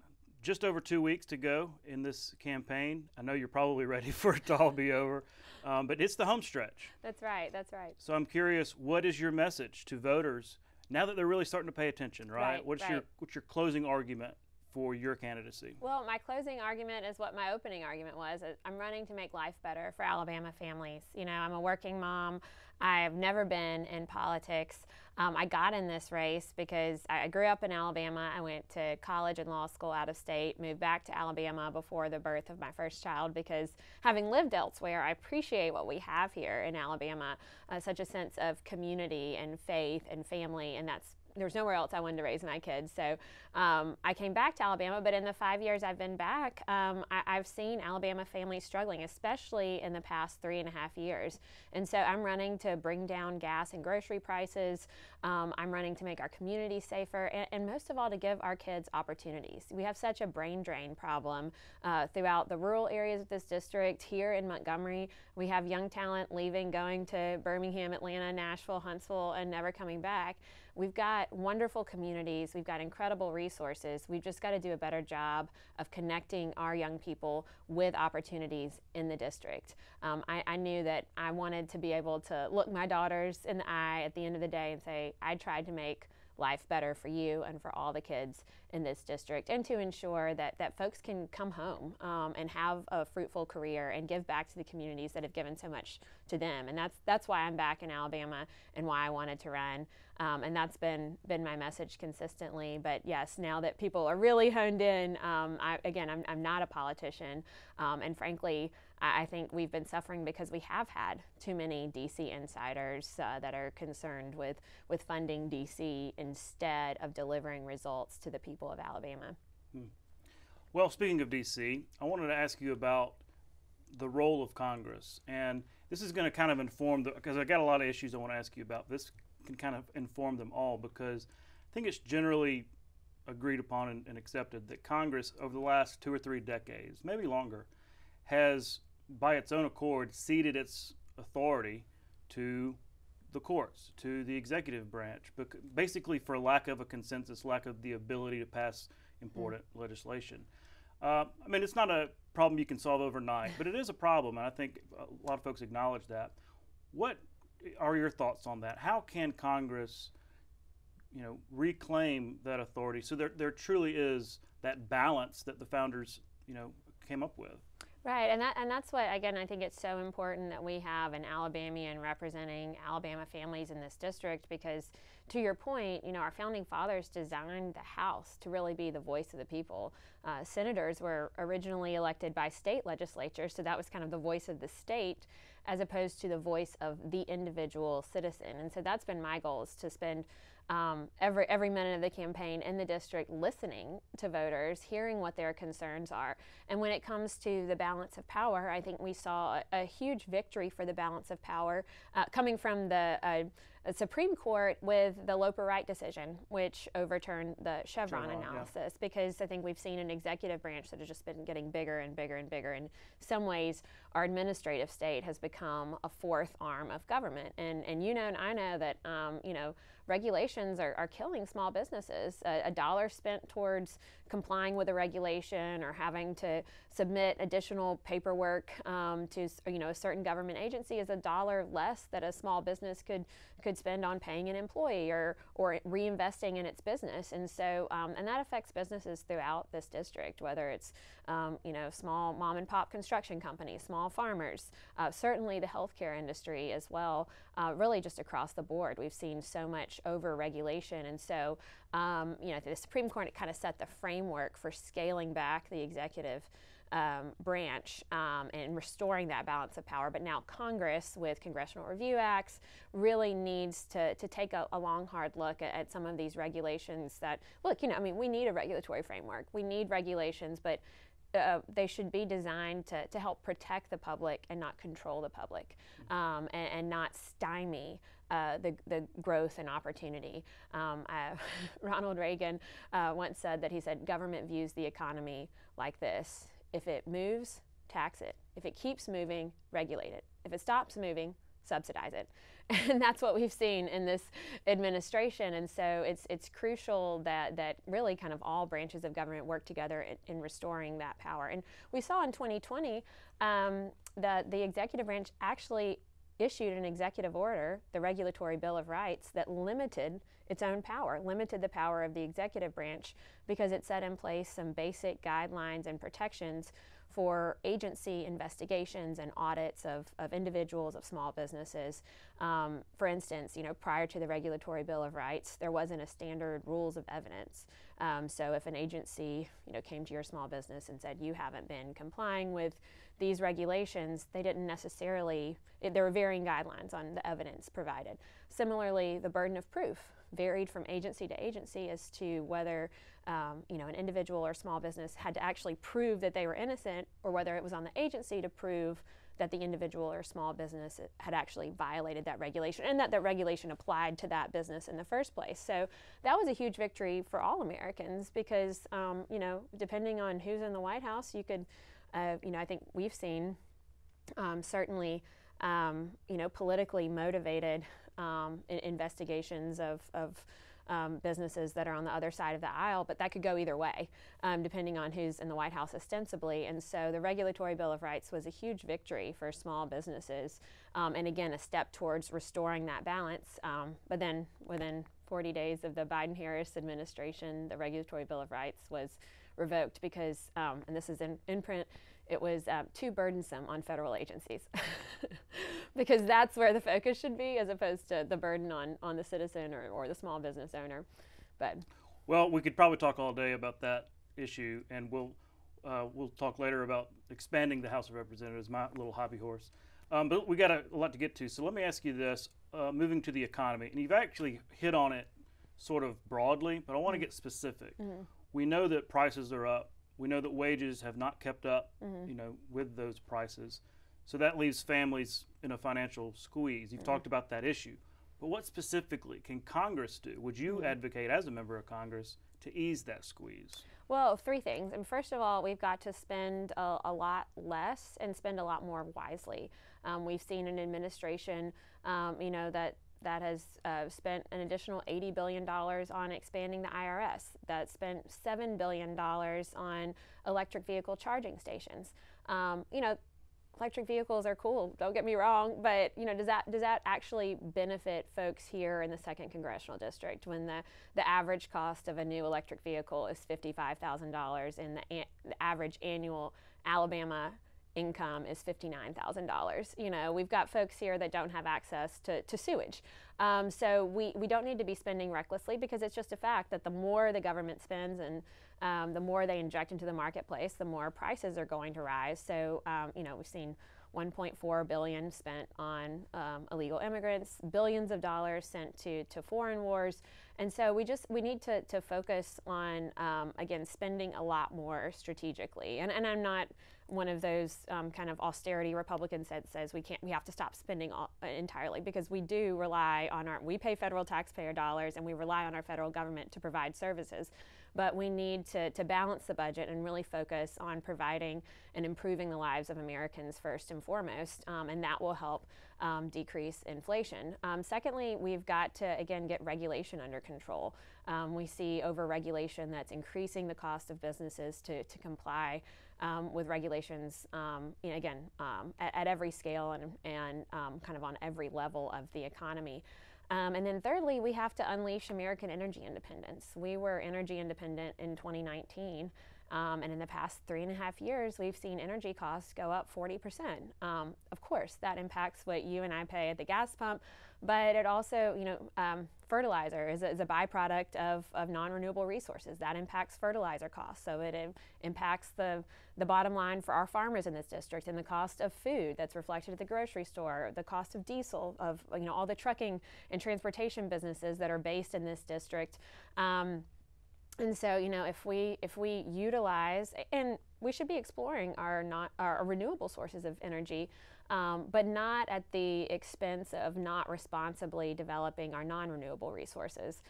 just over 2 weeks to go in this campaign. I know you're probably ready for it to all be over, but it's the home stretch. That's right, that's right. So I'm curious, what is your message to voters now that they're really starting to pay attention, right? What's your closing argument for your candidacy? Well, my closing argument is what my opening argument was. I'm running to make life better for Alabama families. You know, I'm a working mom. I've never been in politics. I got in this race because I grew up in Alabama. I went to college and law school out of state, moved back to Alabama before the birth of my first child because having lived elsewhere, I appreciate what we have here in Alabama, such a sense of community and faith and family, and there's nowhere else I wanted to raise my kids. So I came back to Alabama, but in the 5 years I've been back, I've seen Alabama families struggling, especially in the past 3.5 years. And so I'm running to bring down gas and grocery prices. I'm running to make our community safer, and most of all, to give our kids opportunities. We have such a brain drain problem throughout the rural areas of this district. Here in Montgomery, we have young talent leaving, going to Birmingham, Atlanta, Nashville, Huntsville, and never coming back. We've got wonderful communities. We've got incredible resources. We've just got to do a better job of connecting our young people with opportunities in the district. I knew that I wanted to be able to look my daughters in the eye at the end of the day and say, I tried to make life better for you and for all the kids in this district, and to ensure that folks can come home and have a fruitful career and give back to the communities that have given so much to them. And that's why I'm back in Alabama and why I wanted to run. And that's been my message consistently. But yes, now that people are really honed in, I'm not a politician, and frankly, I think we've been suffering because we have had too many DC insiders that are concerned with funding DC instead of delivering results to the people of Alabama. Well, speaking of DC, I wanted to ask you about the role of Congress. And this is going to kind of inform, because I got a lot of issues I want to ask you about. This can kind of inform them all, because I think it's generally agreed upon and accepted that Congress over the last 2 or 3 decades, maybe longer, has by its own accord ceded its authority to the courts, to the executive branch, basically for lack of a consensus, lack of the ability to pass important legislation. I mean, it's not a problem you can solve overnight, but it is a problem, and I think a lot of folks acknowledge that. What are your thoughts on that? How can Congress, reclaim that authority so there truly is that balance that the founders, came up with? Right, and that's what, again, I think it's so important that we have an Alabamian representing Alabama families in this district, because to your point, our founding fathers designed the House to really be the voice of the people. Senators were originally elected by state legislatures, so that was kind of the voice of the state as opposed to the voice of the individual citizen. And so that's been my goal, is to spend every minute of the campaign in the district listening to voters, hearing what their concerns are. And when it comes to the balance of power, I think we saw a huge victory for the balance of power coming from the Supreme Court with the Loper Wright decision, which overturned the Chevron analysis, because I think we've seen an executive branch that has just been getting bigger and bigger and bigger. In some ways, our administrative state has become a fourth arm of government. And you know, and I know that, you know, regulations are killing small businesses. A dollar spent towards complying with a regulation or having to submit additional paperwork to, you know, a certain government agency is a dollar less that a small business could spend on paying an employee or reinvesting in its business. And so, and that affects businesses throughout this district, whether it's, you know, small mom and pop construction companies, small farmers, certainly the healthcare industry as well, really just across the board. We've seen so much over-regulation. And so, you know, the Supreme Court kind of set the framework for scaling back the executive branch and restoring that balance of power. But now Congress, with congressional review acts, really needs to take a long, hard look at some of these regulations that, look, you know, I mean, we need a regulatory framework. We need regulations, but they should be designed to help protect the public and not control the public, and not stymie the growth and opportunity. Ronald Reagan once said that, he said, government views the economy like this. If it moves, tax it. If it keeps moving, regulate it. If it stops moving, subsidize it. And that's what we've seen in this administration. And so it's crucial that really kind of all branches of government work together in restoring that power. And we saw in 2020 that the executive branch actually issued an executive order, the Regulatory Bill of Rights, that limited its own power, limited the power of the executive branch, because it set in place some basic guidelines and protections for agency investigations and audits of individuals, of small businesses. For instance, you know, prior to the Regulatory Bill of Rights, there wasn't a standard rules of evidence. So if an agency, you know, came to your small business and said, you haven't been complying with these regulations, they didn't necessarily, there were varying guidelines on the evidence provided. Similarly, the burden of proof varied from agency to agency as to whether you know, an individual or small business had to actually prove that they were innocent, or whether it was on the agency to prove that the individual or small business had actually violated that regulation, and that regulation applied to that business in the first place. So that was a huge victory for all Americans, because you know, depending on who's in the White House, you could, you know, I think we've seen certainly you know, politically motivated investigations of businesses that are on the other side of the aisle, but that could go either way, depending on who's in the White House ostensibly. And so the Regulatory Bill of Rights was a huge victory for small businesses, and again, a step towards restoring that balance. But then within 40 days of the Biden-Harris administration, the Regulatory Bill of Rights was revoked because, and this is in print, it was too burdensome on federal agencies. Because that's where the focus should be, as opposed to the burden on the citizen or the small business owner. But well, we could probably talk all day about that issue, and we'll talk later about expanding the House of Representatives, my little hobby horse. But we got a lot to get to, so let me ask you this, moving to the economy, and you've actually hit on it sort of broadly, but I want to get specific. Mm-hmm. We know that prices are up. We know that wages have not kept up, you know, with those prices. So that leaves families in a financial squeeze. You've talked about that issue. But what specifically can Congress do? Would you advocate, as a member of Congress, to ease that squeeze? Well, three things. And first of all, we've got to spend a lot less and spend a lot more wisely. We've seen an administration, you know, that has spent an additional $80 billion on expanding the IRS, that spent $7 billion on electric vehicle charging stations. You know, electric vehicles are cool, don't get me wrong, but you know, does that actually benefit folks here in the 2nd Congressional District, when the average cost of a new electric vehicle is $55,000 and the average annual Alabama income is $59,000. You know, we've got folks here that don't have access to sewage. So we don't need to be spending recklessly, because it's just a fact that the more the government spends and the more they inject into the marketplace, the more prices are going to rise. So, you know, we've seen $1.4 billion spent on illegal immigrants, billions of dollars sent to foreign wars. And so we need to focus on, again, spending a lot more strategically. And I'm not, one of those kind of austerity Republicans that says we have to stop spending entirely, because we do rely on we pay federal taxpayer dollars and we rely on our federal government to provide services. But we need to balance the budget and really focus on providing and improving the lives of Americans first and foremost, and that will help decrease inflation. Secondly, we've got to, again, get regulation under control. We see over-regulation that's increasing the cost of businesses to comply with regulations, again, at every scale and kind of on every level of the economy. And then thirdly, we have to unleash American energy independence. We were energy independent in 2019, and in the past 3.5 years, we've seen energy costs go up 40%. Of course, that impacts what you and I pay at the gas pump, but it also, fertilizer is a byproduct of non-renewable resources. That impacts fertilizer costs, so it impacts the bottom line for our farmers in this district, and the cost of food that's reflected at the grocery store, the cost of diesel, of all the trucking and transportation businesses that are based in this district. And so, if we utilize, and we should be exploring our renewable sources of energy, but not at the expense of not responsibly developing our non-renewable resources.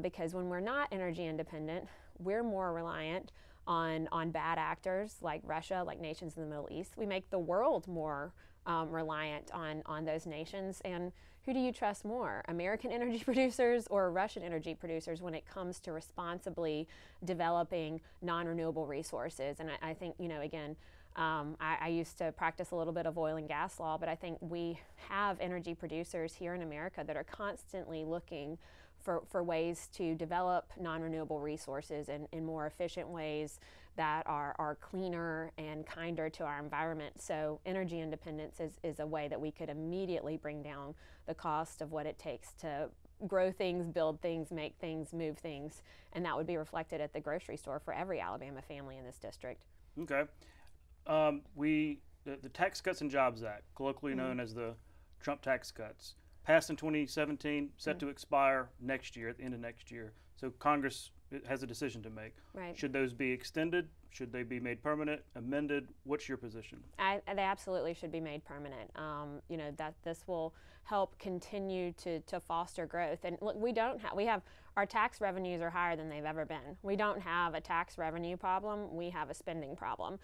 Because when we're not energy independent, we're more reliant on bad actors like Russia, like nations in the Middle East. We make the world more reliant on those nations. And who do you trust more, American energy producers or Russian energy producers, when it comes to responsibly developing non-renewable resources? And I think, again, I used to practice a little bit of oil and gas law, but I think we have energy producers here in America that are constantly looking for ways to develop non-renewable resources in more efficient ways that are cleaner and kinder to our environment. So energy independence is a way that we could immediately bring down the cost of what it takes to grow things, build things, make things, move things, and that would be reflected at the grocery store for every Alabama family in this district. Okay. The Tax Cuts and Jobs Act, colloquially known as the Trump tax cuts, passed in 2017, set to expire next year, at the end of next year. So Congress has a decision to make. Right. Should those be extended? Should they be made permanent, amended? What's your position? They absolutely should be made permanent. That this will help continue to foster growth. And look, we have our tax revenues are higher than they've ever been. We don't have a tax revenue problem. We have a spending problem.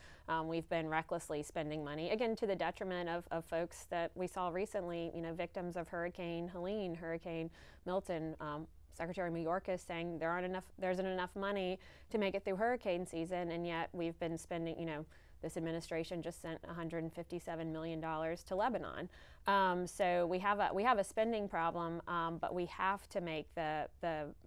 We've been recklessly spending money, again, to the detriment of folks that we saw recently, victims of Hurricane Helene, Hurricane Milton. Secretary Mayorkas saying there isn't enough money to make it through hurricane season, and yet we've been spending, this administration just sent $157 million to Lebanon. So we have a spending problem, but we have to make the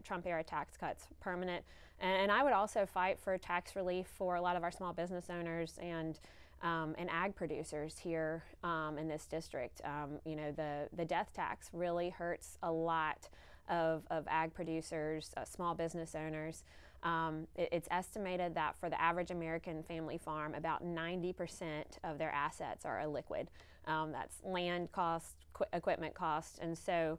Trump-era tax cuts permanent. And I would also fight for tax relief for a lot of our small business owners and ag producers here in this district. The death tax really hurts a lot of ag producers, small business owners. It's estimated that for the average American family farm, about 90% of their assets are illiquid. That's land cost, equipment cost, and so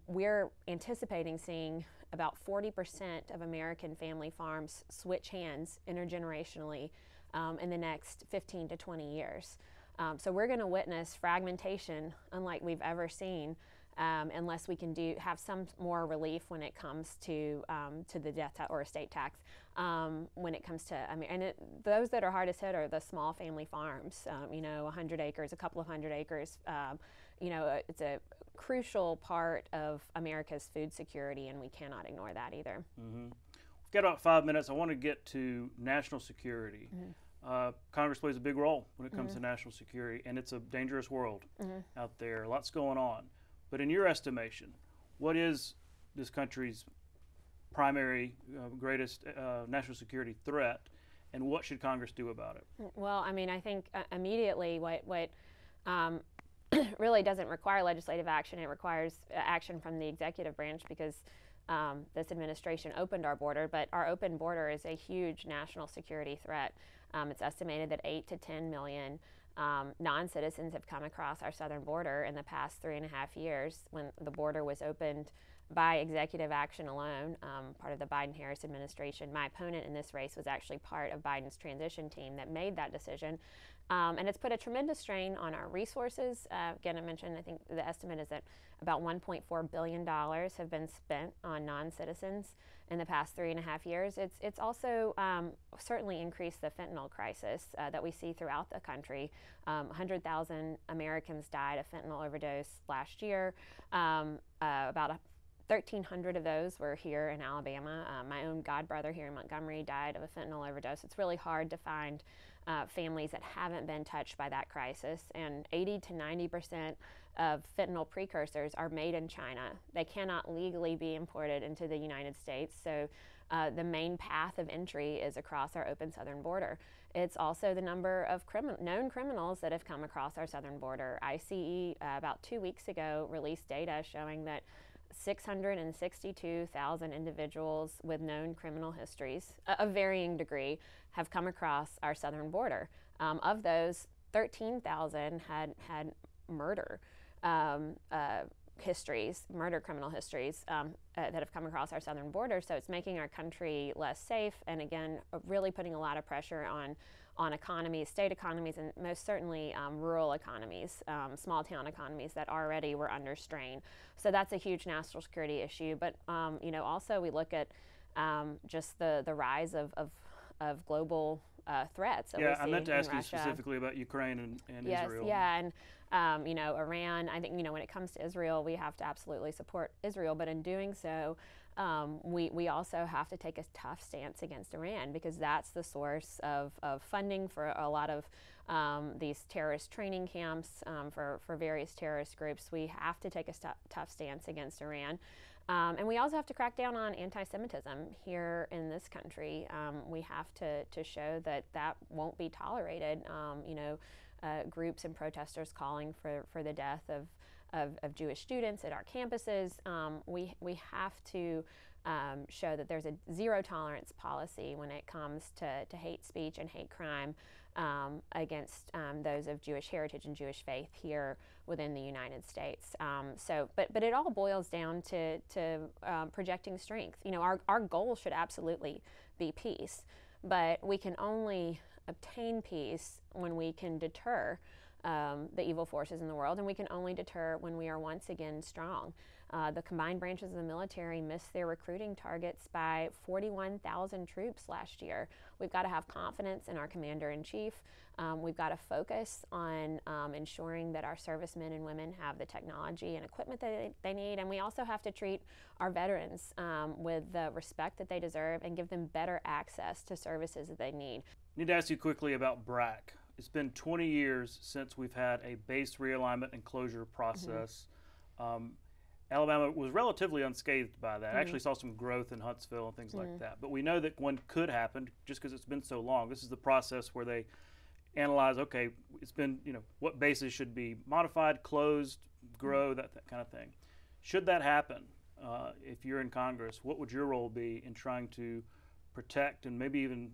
we're anticipating seeing about 40% of American family farms switch hands intergenerationally in the next 15 to 20 years. So we're going to witness fragmentation unlike we've ever seen. Unless we can have some more relief when it comes to the death or estate tax. When it comes to, those that are hardest hit are the small family farms. 100 acres, a couple of hundred acres. It's a crucial part of America's food security, and we cannot ignore that either. Mm-hmm. We've got about 5 minutes. I want to get to national security. Mm-hmm. Congress plays a big role when it comes to national security, and it's a dangerous world out there. Lots going on. But in your estimation, what is this country's primary, greatest national security threat, and what should Congress do about it? Well, I think immediately what really doesn't require legislative action. It requires action from the executive branch because this administration opened our border, but our open border is a huge national security threat. It's estimated that 8 to 10 million non-citizens have come across our southern border in the past 3.5 years when the border was opened by executive action alone, part of the Biden-Harris administration. My opponent in this race was actually part of Biden's transition team that made that decision. And it's put a tremendous strain on our resources. Again, I mentioned, I think the estimate is that about $1.4 billion have been spent on non-citizens in the past 3.5 years. It's also certainly increased the fentanyl crisis that we see throughout the country. 100,000 Americans died of fentanyl overdose last year. About 1,300 of those were here in Alabama. My own godbrother here in Montgomery died of a fentanyl overdose. It's really hard to find families that haven't been touched by that crisis, and 80 to 90% of fentanyl precursors are made in China. They cannot legally be imported into the United States, so the main path of entry is across our open southern border. It's also the number of known criminals that have come across our southern border. ICE about 2 weeks ago released data showing that 662,000 individuals with known criminal histories of varying degree have come across our southern border. Of those, 13,000 had murder histories, murder criminal histories that have come across our southern border. So it's making our country less safe, and again, really putting a lot of pressure on economies, state economies, and most certainly rural economies, small town economies that already were under strain. So that's a huge national security issue. But you know, also we look at just the rise of global threats. That we see I meant to ask you Russia. Specifically about Ukraine and yes, Israel. Yeah, and you know, Iran. I think, you know, when it comes to Israel, we have to absolutely support Israel, but in doing so, we also have to take a tough stance against Iran, because that's the source of funding for a lot of these terrorist training camps for various terrorist groups. We have to take a tough stance against Iran. And we also have to crack down on anti-Semitism here in this country. We have to show that that won't be tolerated. You know, groups and protesters calling for the death of Jewish students at our campuses. We have to show that there's a zero tolerance policy when it comes to hate speech and hate crime against those of Jewish heritage and Jewish faith here within the United States. But it all boils down to projecting strength. You know, our goal should absolutely be peace, but we can only obtain peace when we can deter the evil forces in the world, and we can only deter when we are once again strong. The combined branches of the military missed their recruiting targets by 41,000 troops last year. We've got to have confidence in our commander-in-chief. We've got to focus on ensuring that our servicemen and women have the technology and equipment that they need, and we also have to treat our veterans with the respect that they deserve and give them better access to services that they need. I need to ask you quickly about BRAC. It's been 20 years since we've had a base realignment and closure process. Alabama was relatively unscathed by that. Actually saw some growth in Huntsville and things like that. But we know that one could happen just because it's been so long. This is the process where they analyze, okay, it's been, you know, what bases should be modified, closed, grow, that kind of thing. Should that happen, if you're in Congress, what would your role be in trying to protect and maybe even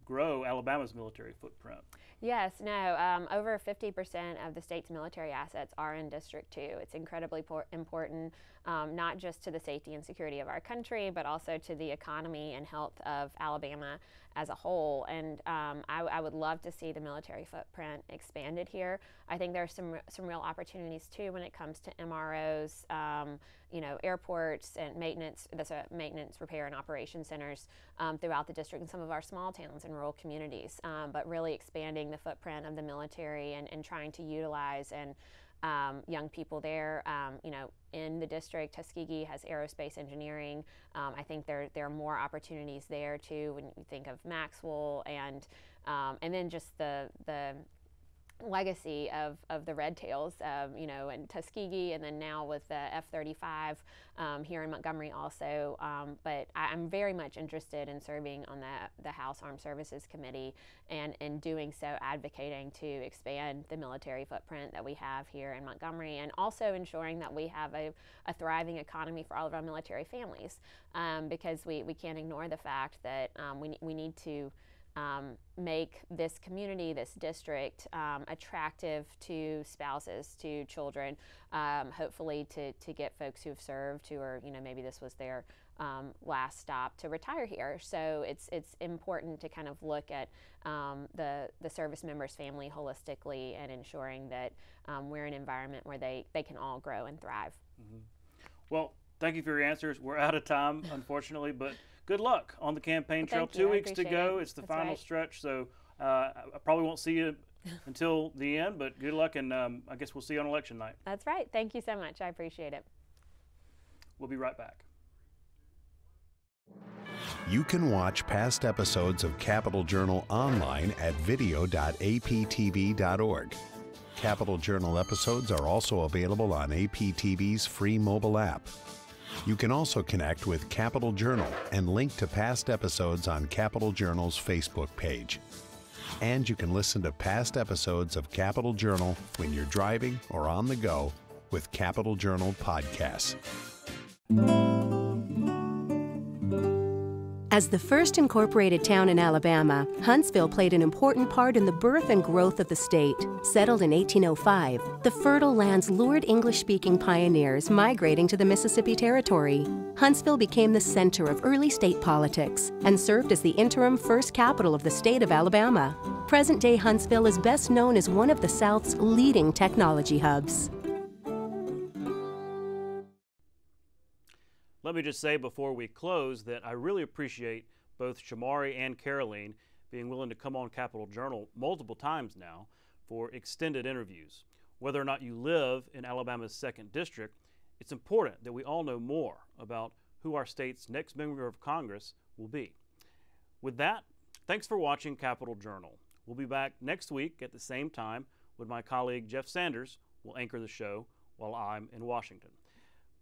grow Alabama's military footprint? Yes, no, over 50% of the state's military assets are in District 2. It's incredibly important, not just to the safety and security of our country, but also to the economy and health of Alabama as a whole. And I would love to see the military footprint expanded here. I think there's some real opportunities too when it comes to MROs, you know, airports and maintenance, repair, and operation centers throughout the district and some of our small towns and rural communities. But really expanding the footprint of the military and trying to utilize and young people there. You know, in the district, Tuskegee has aerospace engineering. I think there are more opportunities there too when you think of Maxwell and then just the legacy of the Red Tails, you know, and Tuskegee, and then now with the F-35 here in Montgomery also. But I'm very much interested in serving on the House Armed Services Committee, and in doing so advocating to expand the military footprint that we have here in Montgomery, and also ensuring that we have a thriving economy for all of our military families, because we can't ignore the fact that we need to make this community, this district, attractive to spouses, to children, hopefully to get folks who have served, who are, maybe this was their last stop, to retire here. So it's important to kind of look at the service member's family holistically and ensuring that we're in an environment where they can all grow and thrive. Mm-hmm. Well, thank you for your answers. We're out of time, unfortunately, but good luck on the campaign trail. 2 weeks to go. It's the final stretch, so I probably won't see you until the end, but good luck, and I guess we'll see you on election night. That's right. Thank you so much. I appreciate it. We'll be right back. You can watch past episodes of Capital Journal online at video.aptv.org. Capital Journal episodes are also available on APTV's free mobile app. You can also connect with Capital Journal and link to past episodes on Capital Journal's Facebook page. And you can listen to past episodes of Capital Journal when you're driving or on the go with Capital Journal podcasts. As the first incorporated town in Alabama, Huntsville played an important part in the birth and growth of the state. Settled in 1805, the fertile lands lured English-speaking pioneers migrating to the Mississippi Territory. Huntsville became the center of early state politics and served as the interim first capital of the state of Alabama. Present-day Huntsville is best known as one of the South's leading technology hubs. Let me just say before we close that I really appreciate both Shomari and Caroleene being willing to come on Capital Journal multiple times now for extended interviews. Whether or not you live in Alabama's 2nd District, it's important that we all know more about who our state's next member of Congress will be. With that, thanks for watching Capital Journal. We'll be back next week at the same time when my colleague Jeff Sanders will anchor the show while I'm in Washington.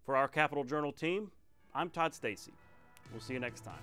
For our Capital Journal team, I'm Todd Stacy. We'll see you next time.